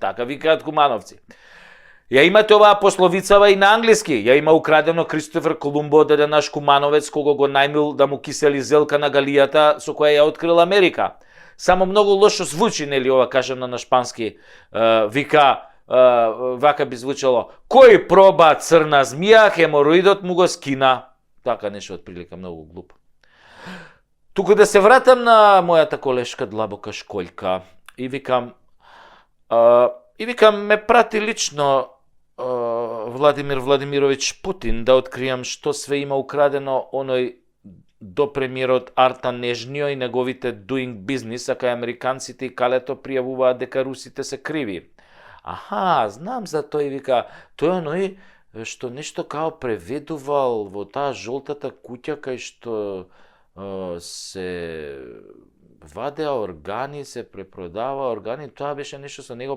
така викаат кумановци. Ја имате оваа пословицава и на англиски. Ја има украдено Кристофер Колумбо од еден наш кумановец кого го најмил да му кисели зелка на галијата со која ја открил Америка. Само многу лошо звучи, нели, ова кажано на шпански. Вика, вака би звучало: кој проба црна змија, хемороидот му го скина. Така нешто отприлика многу глупо. Туку да се вратам на мојата колешка длабока Шкољка и викам ме прати лично Владимир Владимирович Путин да откријам што све има украдено оној до премиерот Арта Нежнио и неговите doing business, а кај американците и калето пријавуваат дека русите се криви. Аха, знам за тој, вика, тој оној што нешто као преведувал во таа жолтата куќа кај што се вадеа органи, се препродава органи, тоа беше нешто со него